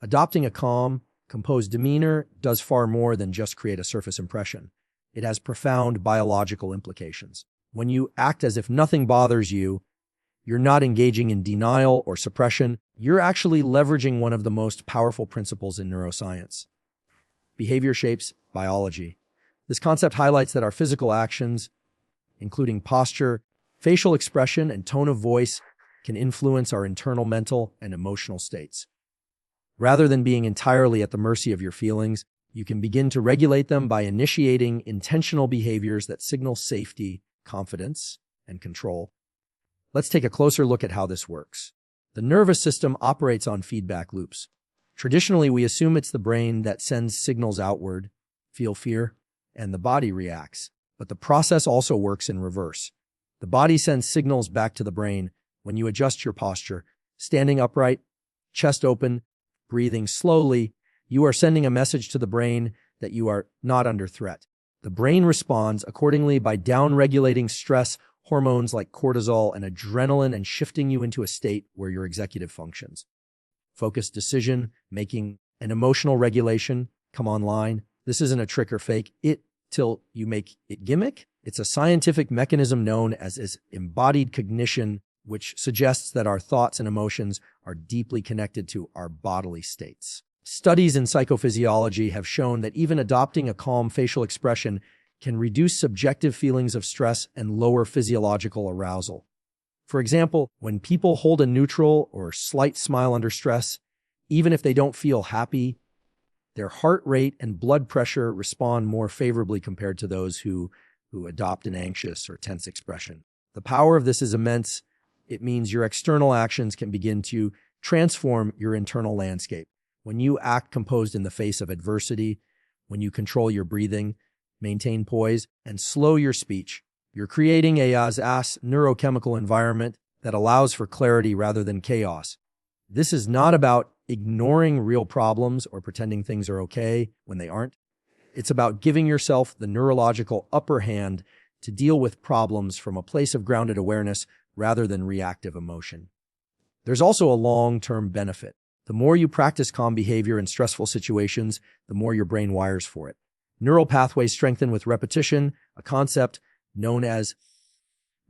Adopting a calm, composed demeanor does far more than just create a surface impression. It has profound biological implications. When you act as if nothing bothers you, you're not engaging in denial or suppression. You're actually leveraging one of the most powerful principles in neuroscience. Behavior shapes biology. This concept highlights that our physical actions, including posture, facial expression, and tone of voice, can influence our internal mental and emotional states. Rather than being entirely at the mercy of your feelings, you can begin to regulate them by initiating intentional behaviors that signal safety, confidence, and control. Let's take a closer look at how this works. The nervous system operates on feedback loops. Traditionally, we assume it's the brain that sends signals outward, feel fear, and the body reacts. But the process also works in reverse. The body sends signals back to the brain when you adjust your posture, standing upright, chest open, breathing slowly. You are sending a message to the brain that you are not under threat. The brain responds accordingly by downregulating stress hormones like cortisol and adrenaline and shifting you into a state where your executive functions. Focused decision making and emotional regulation come online. This isn't a trick or fake it till you make it gimmick. It's a scientific mechanism known as embodied cognition, which suggests that our thoughts and emotions are deeply connected to our bodily states. Studies in psychophysiology have shown that even adopting a calm facial expression can reduce subjective feelings of stress and lower physiological arousal. For example, when people hold a neutral or slight smile under stress, even if they don't feel happy, their heart rate and blood pressure respond more favorably compared to those who adopt an anxious or tense expression. The power of this is immense. It means your external actions can begin to transform your internal landscape. When you act composed in the face of adversity, when you control your breathing, maintain poise, and slow your speech, you're creating a neurochemical environment that allows for clarity rather than chaos. This is not about ignoring real problems or pretending things are okay when they aren't. It's about giving yourself the neurological upper hand to deal with problems from a place of grounded awareness rather than reactive emotion. There's also a long-term benefit. The more you practice calm behavior in stressful situations, the more your brain wires for it. Neural pathways strengthen with repetition, a concept known as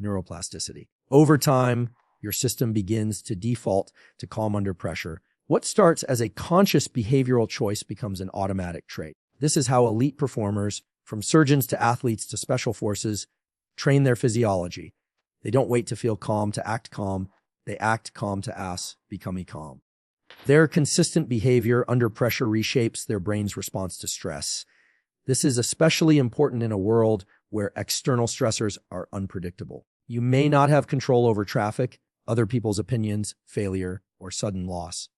neuroplasticity. Over time, your system begins to default to calm under pressure. What starts as a conscious behavioral choice becomes an automatic trait. This is how elite performers, from surgeons to athletes to special forces, train their physiology. They don't wait to feel calm to act calm. They act calm to become calm. Their consistent behavior under pressure reshapes their brain's response to stress. This is especially important in a world where external stressors are unpredictable. You may not have control over traffic, other people's opinions, failure, or sudden loss,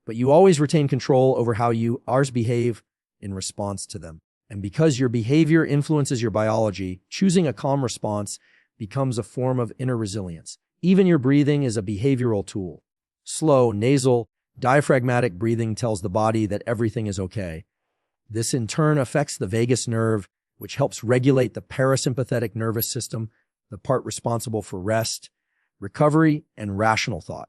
but you always retain control over how ours behave in response to them. And because your behavior influences your biology, choosing a calm response becomes a form of inner resilience. Even your breathing is a behavioral tool. Slow, nasal, diaphragmatic breathing tells the body that everything is okay. This in turn affects the vagus nerve, which helps regulate the parasympathetic nervous system, the part responsible for rest, recovery, and rational thought.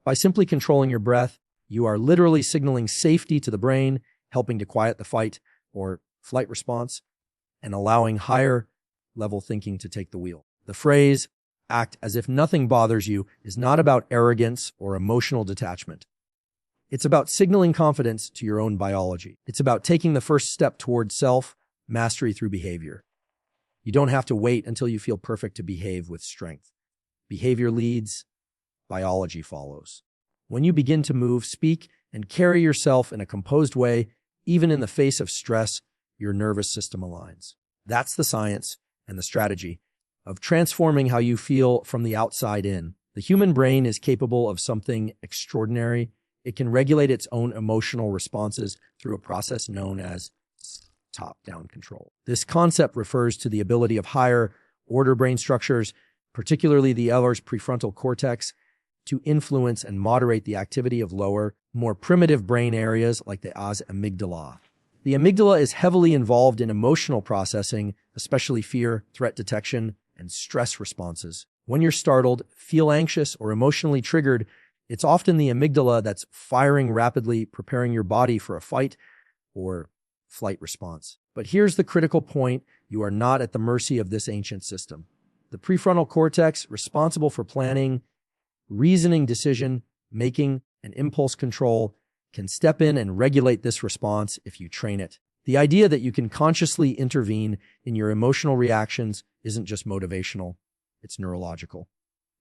By simply controlling your breath, you are literally signaling safety to the brain, helping to quiet the fight or flight response, and allowing higher-level thinking to take the wheel. The phrase, "act as if nothing bothers you," is not about arrogance or emotional detachment. It's about signaling confidence to your own biology. It's about taking the first step toward self-mastery through behavior. You don't have to wait until you feel perfect to behave with strength. Behavior leads, biology follows. When you begin to move, speak, and carry yourself in a composed way, even in the face of stress, your nervous system aligns. That's the science and the strategy of transforming how you feel from the outside in. The human brain is capable of something extraordinary. It can regulate its own emotional responses through a process known as top-down control. This concept refers to the ability of higher-order brain structures, particularly the Ehlers prefrontal cortex, to influence and moderate the activity of lower, more primitive brain areas like the amygdala. The amygdala is heavily involved in emotional processing, especially fear, threat detection, and stress responses. When you're startled, feel anxious, or emotionally triggered, It's often the amygdala that's firing rapidly, preparing your body for a fight or flight response. But here's the critical point. You are not at the mercy of this ancient system. The prefrontal cortex, responsible for planning, reasoning, decision making, and impulse control, can step in and regulate this response if you train it. The idea that you can consciously intervene in your emotional reactions isn't just motivational, it's neurological.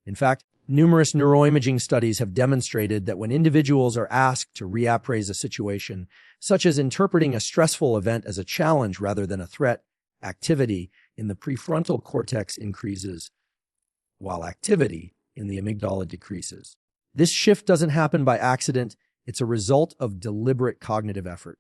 In fact, numerous neuroimaging studies have demonstrated that when individuals are asked to reappraise a situation, such as interpreting a stressful event as a challenge rather than a threat, activity in the prefrontal cortex increases, while activity in the amygdala decreases. This shift doesn't happen by accident. It's a result of deliberate cognitive effort.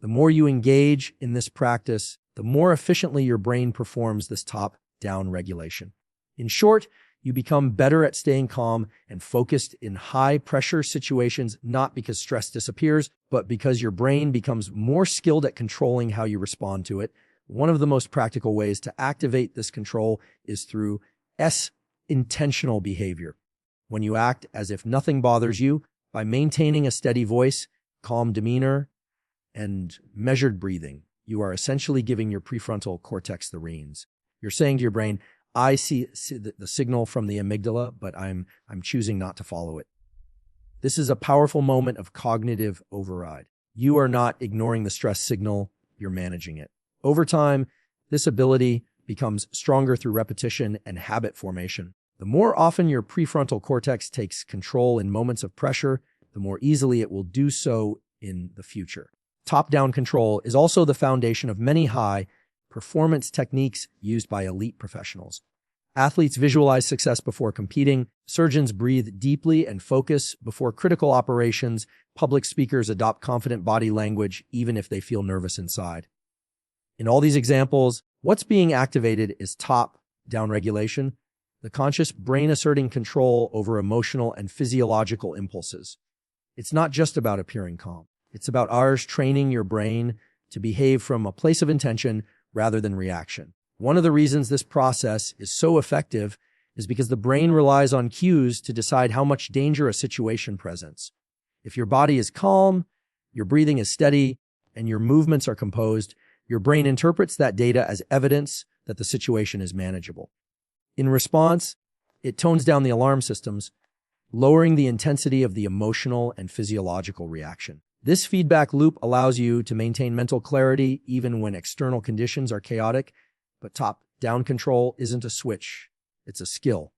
The more you engage in this practice, the more efficiently your brain performs this top-down regulation. In short, you become better at staying calm and focused in high-pressure situations, not because stress disappears, but because your brain becomes more skilled at controlling how you respond to it. One of the most practical ways to activate this control is through intentional behavior. When you act as if nothing bothers you, by maintaining a steady voice, calm demeanor, and measured breathing, you are essentially giving your prefrontal cortex the reins. You're saying to your brain, I see the signal from the amygdala, but I'm choosing not to follow it. This is a powerful moment of cognitive override. You are not ignoring the stress signal, you're managing it. Over time, this ability becomes stronger through repetition and habit formation. The more often your prefrontal cortex takes control in moments of pressure, the more easily it will do so in the future. Top-down control is also the foundation of many high-performance techniques used by elite professionals. Athletes visualize success before competing, surgeons breathe deeply and focus before critical operations, public speakers adopt confident body language even if they feel nervous inside. In all these examples, what's being activated is top-down regulation, the conscious brain asserting control over emotional and physiological impulses. It's not just about appearing calm. It's about training your brain to behave from a place of intention rather than reaction. One of the reasons this process is so effective is because the brain relies on cues to decide how much danger a situation presents. If your body is calm, your breathing is steady, and your movements are composed, your brain interprets that data as evidence that the situation is manageable. In response, it tones down the alarm systems, lowering the intensity of the emotional and physiological reaction. This feedback loop allows you to maintain mental clarity even when external conditions are chaotic, but top-down control isn't a switch, it's a skill.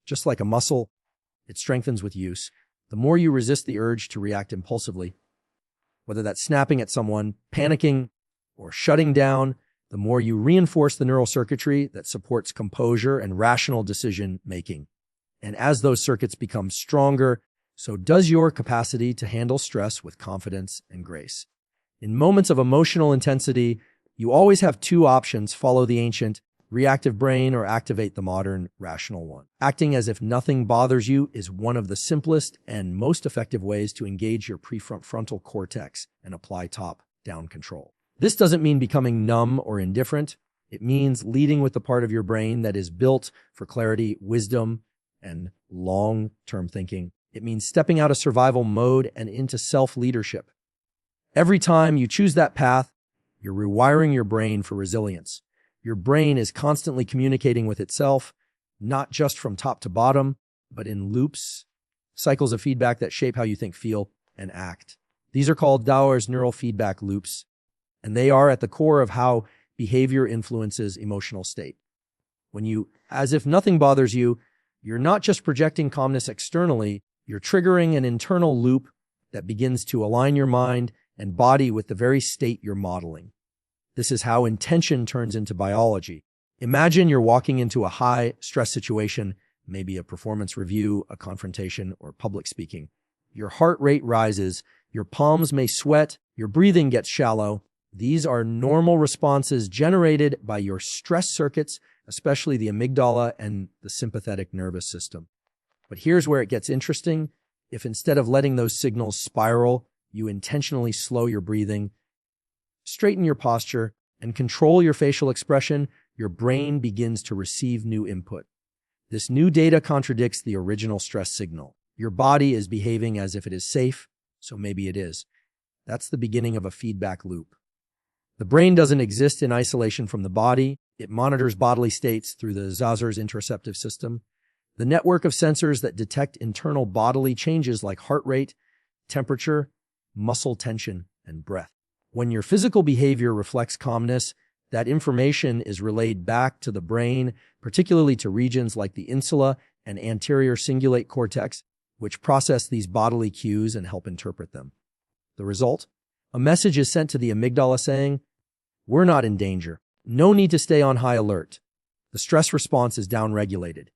Just like a muscle, it strengthens with use. The more you resist the urge to react impulsively, whether that's snapping at someone, panicking, or shutting down, the more you reinforce the neural circuitry that supports composure and rational decision-making. And as those circuits become stronger, so does your capacity to handle stress with confidence and grace. In moments of emotional intensity, you always have two options: follow the ancient, reactive brain or activate the modern, rational one. Acting as if nothing bothers you is one of the simplest and most effective ways to engage your prefrontal cortex and apply top-down control. This doesn't mean becoming numb or indifferent. It means leading with the part of your brain that is built for clarity, wisdom, and long-term thinking. It means stepping out of survival mode and into self-leadership. Every time you choose that path, you're rewiring your brain for resilience. Your brain is constantly communicating with itself, not just from top to bottom, but in loops, cycles of feedback that shape how you think, feel, and act. These are called Dauer's neural feedback loops, and they are at the core of how behavior influences emotional state. When you, as if nothing bothers you, you're not just projecting calmness externally, you're triggering an internal loop that begins to align your mind and body with the very state you're modeling. This is how intention turns into biology. Imagine you're walking into a high-stress situation, maybe a performance review, a confrontation, or public speaking. Your heart rate rises, your palms may sweat, your breathing gets shallow. These are normal responses generated by your stress circuits, especially the amygdala and the sympathetic nervous system. But here's where it gets interesting. If instead of letting those signals spiral, you intentionally slow your breathing, straighten your posture, and control your facial expression, your brain begins to receive new input. This new data contradicts the original stress signal. Your body is behaving as if it is safe, so maybe it is. That's the beginning of a feedback loop. The brain doesn't exist in isolation from the body. It monitors bodily states through the Zarzer's interoceptive system, the network of sensors that detect internal bodily changes like heart rate, temperature, muscle tension, and breath. When your physical behavior reflects calmness, that information is relayed back to the brain, particularly to regions like the insula and anterior cingulate cortex, which process these bodily cues and help interpret them. The result? A message is sent to the amygdala saying, "We're not in danger. No need to stay on high alert." The stress response is downregulated.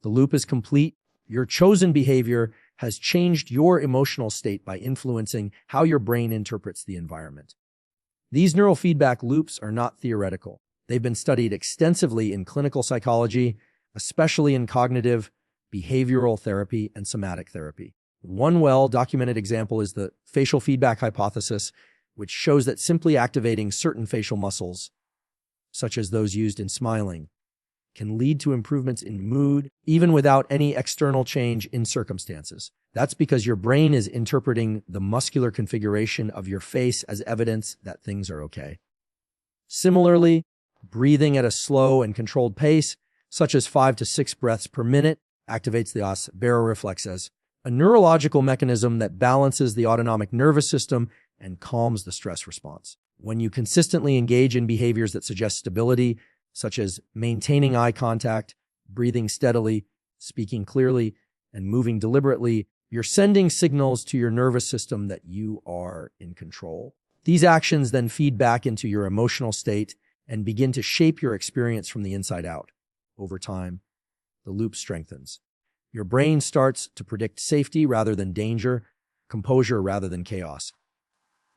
The loop is complete. Your chosen behavior has changed your emotional state by influencing how your brain interprets the environment. These neurofeedback loops are not theoretical. They've been studied extensively in clinical psychology, especially in cognitive, behavioral therapy, and somatic therapy. One well-documented example is the facial feedback hypothesis, which shows that simply activating certain facial muscles, such as those used in smiling, can lead to improvements in mood, even without any external change in circumstances. That's because your brain is interpreting the muscular configuration of your face as evidence that things are okay. Similarly, breathing at a slow and controlled pace, such as 5 to 6 breaths per minute, activates the os baroreflexes, a neurological mechanism that balances the autonomic nervous system and calms the stress response. When you consistently engage in behaviors that suggest stability, such as maintaining eye contact, breathing steadily, speaking clearly, and moving deliberately, you're sending signals to your nervous system that you are in control. These actions then feed back into your emotional state and begin to shape your experience from the inside out. Over time, the loop strengthens. Your brain starts to predict safety rather than danger, composure rather than chaos.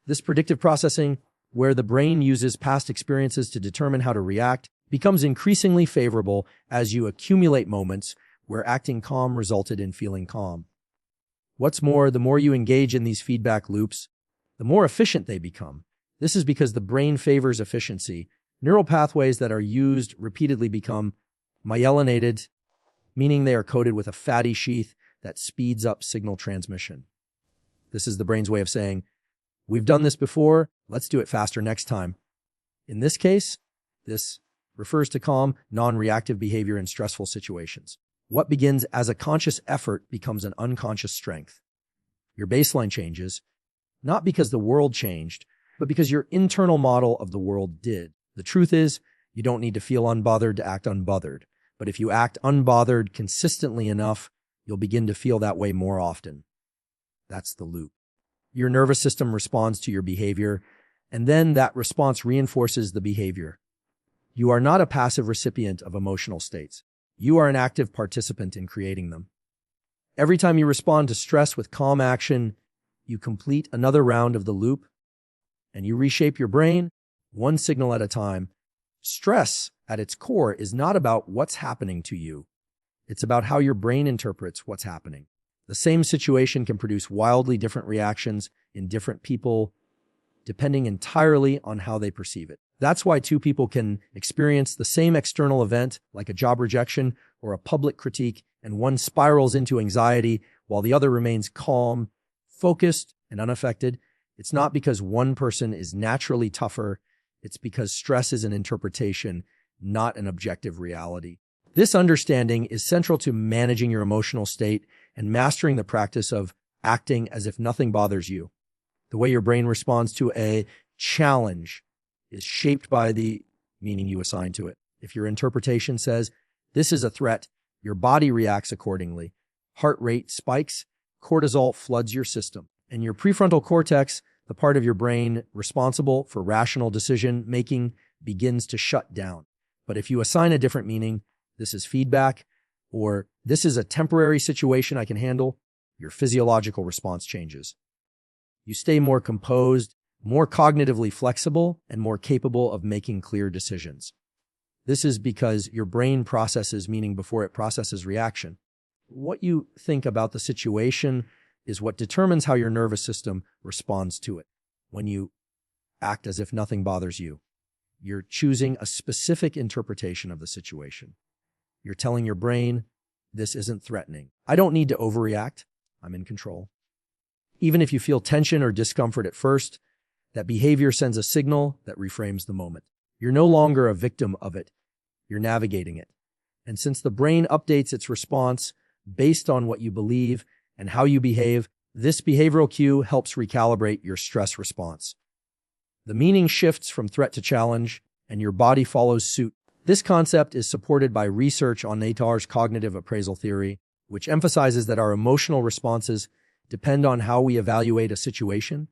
This predictive processing, where the brain uses past experiences to determine how to react, becomes increasingly favorable as you accumulate moments where acting calm resulted in feeling calm. What's more, the more you engage in these feedback loops, the more efficient they become. This is because the brain favors efficiency. Neural pathways that are used repeatedly become myelinated, meaning they are coated with a fatty sheath that speeds up signal transmission. This is the brain's way of saying, "We've done this before, let's do it faster next time." In this case, this refers to calm, non-reactive behavior in stressful situations. What begins as a conscious effort becomes an unconscious strength. Your baseline changes, not because the world changed, but because your internal model of the world did. The truth is, you don't need to feel unbothered to act unbothered. But if you act unbothered consistently enough, you'll begin to feel that way more often. That's the loop. Your nervous system responds to your behavior, and then that response reinforces the behavior. You are not a passive recipient of emotional states. You are an active participant in creating them. Every time you respond to stress with calm action, you complete another round of the loop, and you reshape your brain one signal at a time. Stress, at its core, is not about what's happening to you. It's about how your brain interprets what's happening. The same situation can produce wildly different reactions in different people, depending entirely on how they perceive it. That's why two people can experience the same external event, like a job rejection or a public critique, and one spirals into anxiety while the other remains calm, focused, and unaffected. It's not because one person is naturally tougher. It's because stress is an interpretation, not an objective reality. This understanding is central to managing your emotional state and mastering the practice of acting as if nothing bothers you. The way your brain responds to a challenge is shaped by the meaning you assign to it. If your interpretation says, "This is a threat," your body reacts accordingly. Heart rate spikes, cortisol floods your system, and your prefrontal cortex, the part of your brain responsible for rational decision-making, begins to shut down. But if you assign a different meaning, "This is feedback," or "This is a temporary situation I can handle," your physiological response changes. You stay more composed, more cognitively flexible, and more capable of making clear decisions. This is because your brain processes meaning before it processes reaction. What you think about the situation is what determines how your nervous system responds to it. When you act as if nothing bothers you, you're choosing a specific interpretation of the situation. You're telling your brain, "This isn't threatening. I don't need to overreact. I'm in control. Even if you feel tension or discomfort at first, that behavior sends a signal that reframes the moment. You're no longer a victim of it. You're navigating it. And since the brain updates its response based on what you believe and how you behave, this behavioral cue helps recalibrate your stress response. The meaning shifts from threat to challenge, and your body follows suit. This concept is supported by research on Natar's cognitive appraisal theory, which emphasizes that our emotional responses depend on how we evaluate a situation,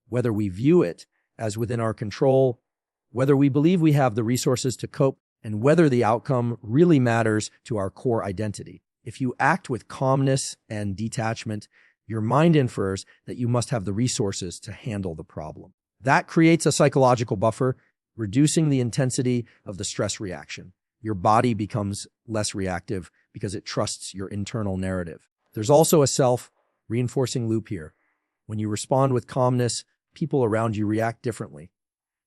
whether we view it as within our control, whether we believe we have the resources to cope, and whether the outcome really matters to our core identity. If you act with calmness and detachment, your mind infers that you must have the resources to handle the problem. That creates a psychological buffer, reducing the intensity of the stress reaction. Your body becomes less reactive because it trusts your internal narrative. There's also a self-reinforcing loop here. When you respond with calmness, people around you react differently.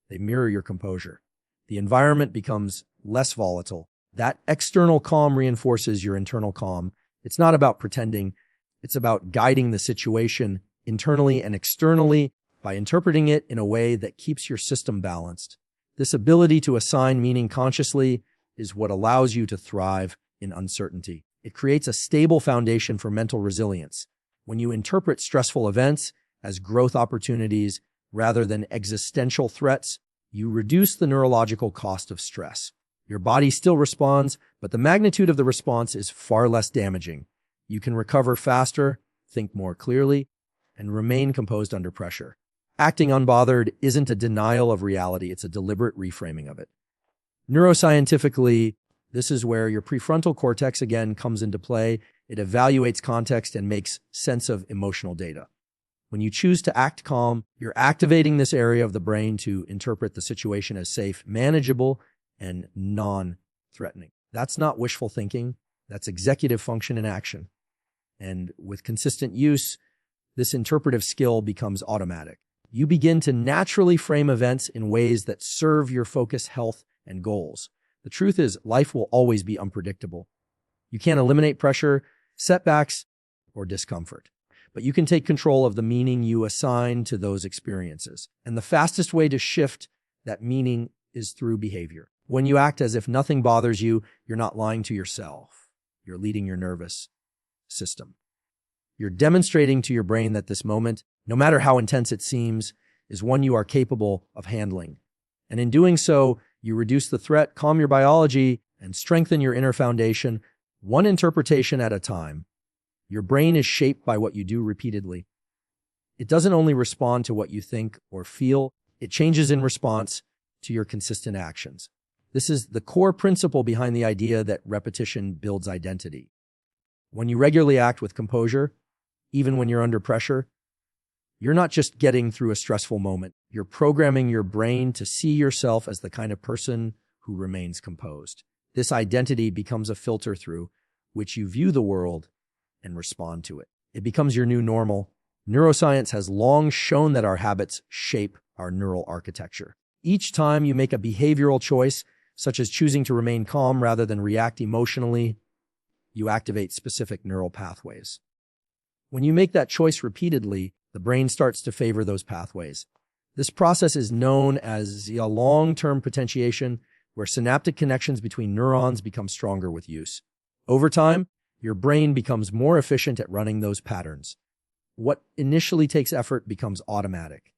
They mirror your composure. The environment becomes less volatile. That external calm reinforces your internal calm. It's not about pretending. It's about guiding the situation internally and externally by interpreting it in a way that keeps your system balanced. This ability to assign meaning consciously is what allows you to thrive in uncertainty. It creates a stable foundation for mental resilience. When you interpret stressful events as growth opportunities rather than existential threats, you reduce the neurological cost of stress. Your body still responds, but the magnitude of the response is far less damaging. You can recover faster, think more clearly, and remain composed under pressure. Acting unbothered isn't a denial of reality, it's a deliberate reframing of it. Neuroscientifically, this is where your prefrontal cortex again comes into play. It evaluates context and makes sense of emotional data. When you choose to act calm, you're activating this area of the brain to interpret the situation as safe, manageable, and non-threatening. That's not wishful thinking. That's executive function in action. And with consistent use, this interpretive skill becomes automatic. You begin to naturally frame events in ways that serve your focus, health, and goals. The truth is, life will always be unpredictable. You can't eliminate pressure, setbacks, or discomfort, but you can take control of the meaning you assign to those experiences. And the fastest way to shift that meaning is through behavior. When you act as if nothing bothers you, you're not lying to yourself. You're leading your nervous system. You're demonstrating to your brain that this moment, no matter how intense it seems, is one you are capable of handling. And in doing so, you reduce the threat, calm your biology, and strengthen your inner foundation, one interpretation at a time. Your brain is shaped by what you do repeatedly. It doesn't only respond to what you think or feel, it changes in response to your consistent actions. This is the core principle behind the idea that repetition builds identity. When you regularly act with composure, even when you're under pressure, you're not just getting through a stressful moment. You're programming your brain to see yourself as the kind of person who remains composed. This identity becomes a filter through which you view the world and respond to it. It becomes your new normal. Neuroscience has long shown that our habits shape our neural architecture. Each time you make a behavioral choice, such as choosing to remain calm rather than react emotionally, you activate specific neural pathways. When you make that choice repeatedly, the brain starts to favor those pathways. This process is known as a long-term potentiation, where synaptic connections between neurons become stronger with use. Over time, your brain becomes more efficient at running those patterns. What initially takes effort becomes automatic.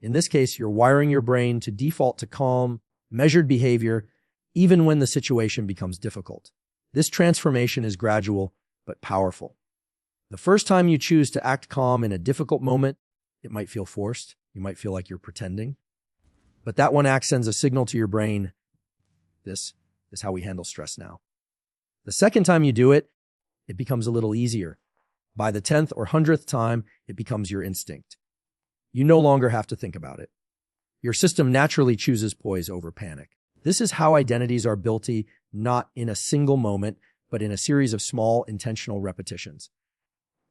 In this case, you're wiring your brain to default to calm, measured behavior, even when the situation becomes difficult. This transformation is gradual but powerful. The first time you choose to act calm in a difficult moment, it might feel forced. You might feel like you're pretending. But that one act sends a signal to your brain. This is how we handle stress now. The second time you do it, it becomes a little easier. By the 10th or 100th time, it becomes your instinct. You no longer have to think about it. Your system naturally chooses poise over panic. This is how identities are built, not in a single moment, but in a series of small, intentional repetitions.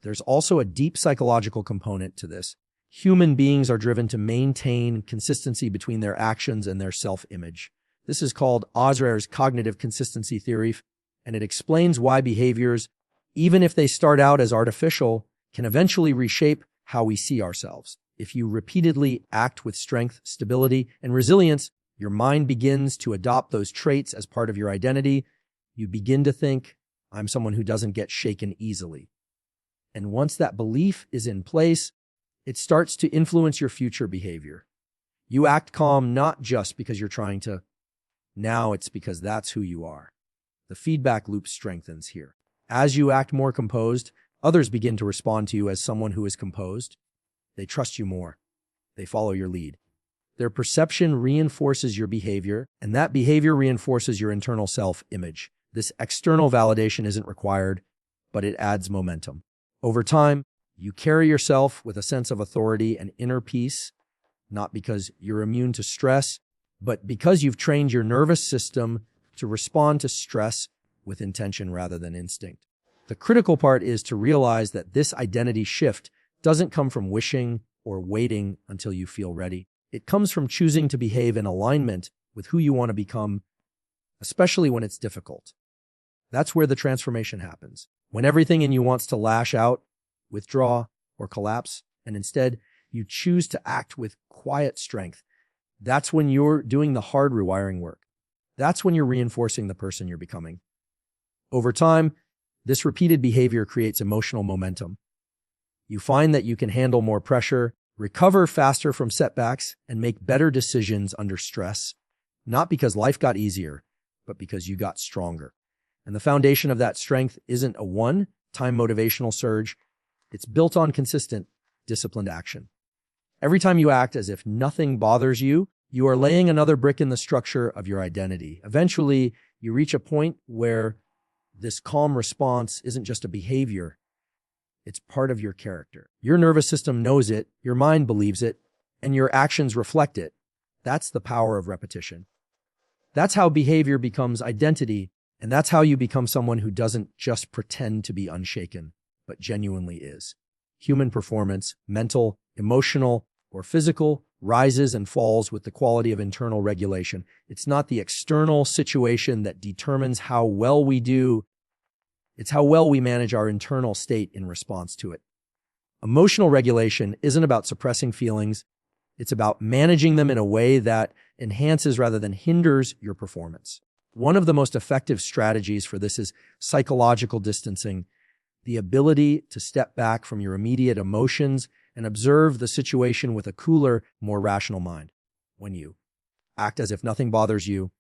There's also a deep psychological component to this. Human beings are driven to maintain consistency between their actions and their self-image. This is called Osrer's cognitive consistency theory, and it explains why behaviors, even if they start out as artificial, can eventually reshape how we see ourselves. If you repeatedly act with strength, stability, and resilience, your mind begins to adopt those traits as part of your identity. You begin to think, I'm someone who doesn't get shaken easily. And once that belief is in place, it starts to influence your future behavior. You act calm not just because you're trying to. Now it's because that's who you are. The feedback loop strengthens here. As you act more composed, others begin to respond to you as someone who is composed. They trust you more. They follow your lead. Their perception reinforces your behavior, and that behavior reinforces your internal self-image. This external validation isn't required, but it adds momentum. Over time, you carry yourself with a sense of authority and inner peace, not because you're immune to stress, but because you've trained your nervous system to respond to stress with intention rather than instinct. The critical part is to realize that this identity shift doesn't come from wishing or waiting until you feel ready. It comes from choosing to behave in alignment with who you want to become, especially when it's difficult. That's where the transformation happens. When everything in you wants to lash out, withdraw, or collapse, and instead you choose to act with quiet strength, that's when you're doing the hard rewiring work. That's when you're reinforcing the person you're becoming. Over time, this repeated behavior creates emotional momentum. You find that you can handle more pressure, recover faster from setbacks, and make better decisions under stress, not because life got easier, but because you got stronger. And the foundation of that strength isn't a one-time motivational surge. It's built on consistent, disciplined action. Every time you act as if nothing bothers you, you are laying another brick in the structure of your identity. Eventually, you reach a point where this calm response isn't just a behavior. It's part of your character. Your nervous system knows it, your mind believes it, and your actions reflect it. That's the power of repetition. That's how behavior becomes identity, and that's how you become someone who doesn't just pretend to be unshaken, but genuinely is. Human performance, mental, emotional, or physical, rises and falls with the quality of internal regulation. It's not the external situation that determines how well we do. It's how well we manage our internal state in response to it. Emotional regulation isn't about suppressing feelings. It's about managing them in a way that enhances rather than hinders your performance. One of the most effective strategies for this is psychological distancing, the ability to step back from your immediate emotions and observe the situation with a cooler, more rational mind. When you act as if nothing bothers you,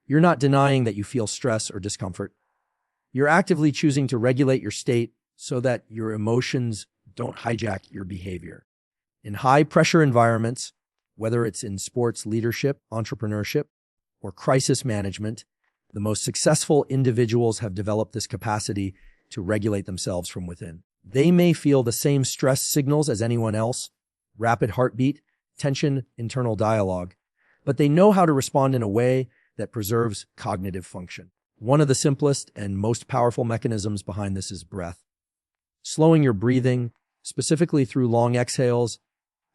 you're not denying that you feel stress or discomfort. You're actively choosing to regulate your state so that your emotions don't hijack your behavior. In high-pressure environments, whether it's in sports leadership, entrepreneurship, or crisis management, the most successful individuals have developed this capacity to regulate themselves from within. They may feel the same stress signals as anyone else, rapid heartbeat, tension, internal dialogue, but they know how to respond in a way that preserves cognitive function. One of the simplest and most powerful mechanisms behind this is breath. Slowing your breathing, specifically through long exhales,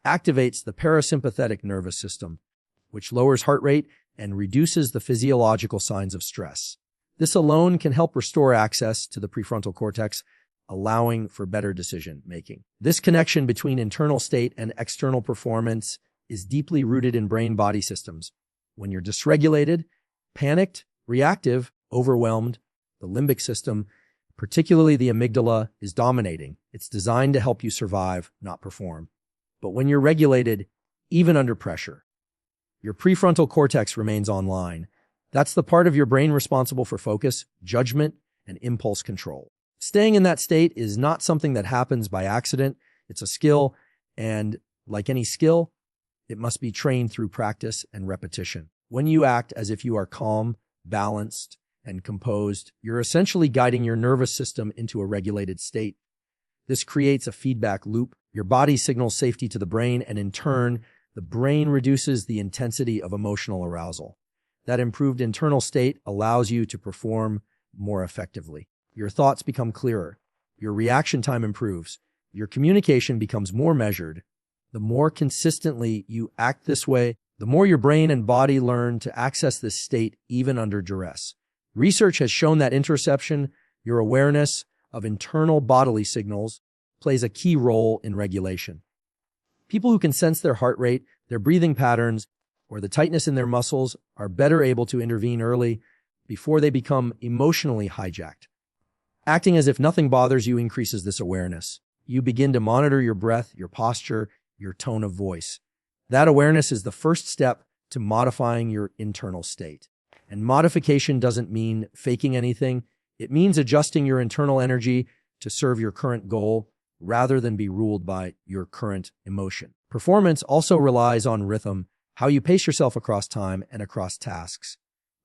activates the parasympathetic nervous system, which lowers heart rate and reduces the physiological signs of stress. This alone can help restore access to the prefrontal cortex, allowing for better decision-making. This connection between internal state and external performance is deeply rooted in brain-body systems. When you're dysregulated, panicked, reactive, overwhelmed, the limbic system, particularly the amygdala, is dominating. It's designed to help you survive, not perform. But when you're regulated, even under pressure, your prefrontal cortex remains online. That's the part of your brain responsible for focus, judgment, and impulse control. Staying in that state is not something that happens by accident. It's a skill, and like any skill, it must be trained through practice and repetition. When you act as if you are calm, balanced, and composed, you're essentially guiding your nervous system into a regulated state. This creates a feedback loop. Your body signals safety to the brain, and in turn, the brain reduces the intensity of emotional arousal. That improved internal state allows you to perform more effectively. Your thoughts become clearer. Your reaction time improves. Your communication becomes more measured. The more consistently you act this way, the more your brain and body learn to access this state even under duress. Research has shown that interoception, your awareness of internal bodily signals, plays a key role in regulation. People who can sense their heart rate, their breathing patterns, or the tightness in their muscles are better able to intervene early before they become emotionally hijacked. Acting as if nothing bothers you increases this awareness. You begin to monitor your breath, your posture, your tone of voice. That awareness is the first step to modifying your internal state. And modification doesn't mean faking anything. It means adjusting your internal energy to serve your current goal rather than be ruled by your current emotion. Performance also relies on rhythm, how you pace yourself across time and across tasks.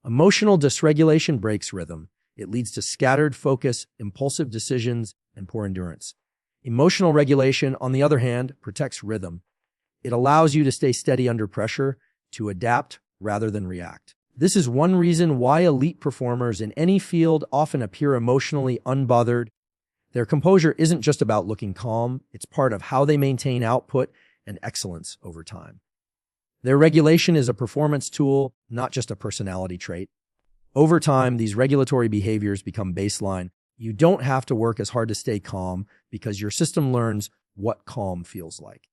Emotional dysregulation breaks rhythm. It leads to scattered focus, impulsive decisions, and poor endurance. Emotional regulation, on the other hand, protects rhythm. It allows you to stay steady under pressure, to adapt rather than react. This is one reason why elite performers in any field often appear emotionally unbothered. Their composure isn't just about looking calm, it's part of how they maintain output and excellence over time. Their regulation is a performance tool, not just a personality trait. Over time, these regulatory behaviors become baseline. You don't have to work as hard to stay calm because your system learns what calm feels like.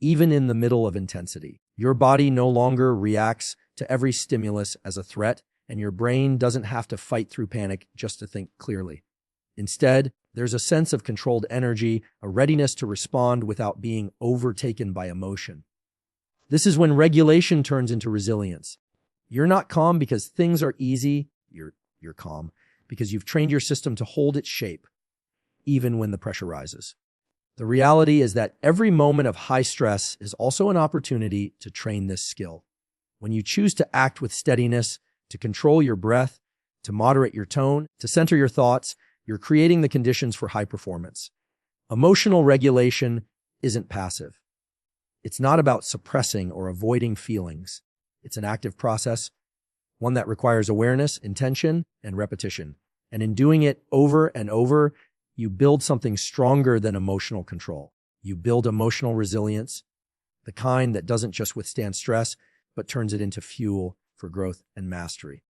Even in the middle of intensity, your body no longer reacts to every stimulus as a threat, and your brain doesn't have to fight through panic just to think clearly. Instead, there's a sense of controlled energy, a readiness to respond without being overtaken by emotion. This is when regulation turns into resilience. You're not calm because things are easy. You're calm because you've trained your system to hold its shape, even when the pressure rises. The reality is that every moment of high stress is also an opportunity to train this skill. When you choose to act with steadiness, to control your breath, to moderate your tone, to center your thoughts, you're creating the conditions for high performance. Emotional regulation isn't passive. It's not about suppressing or avoiding feelings. It's an active process, one that requires awareness, intention, and repetition. And in doing it over and over, you build something stronger than emotional control. You build emotional resilience, the kind that doesn't just withstand stress, but turns it into fuel for growth and mastery.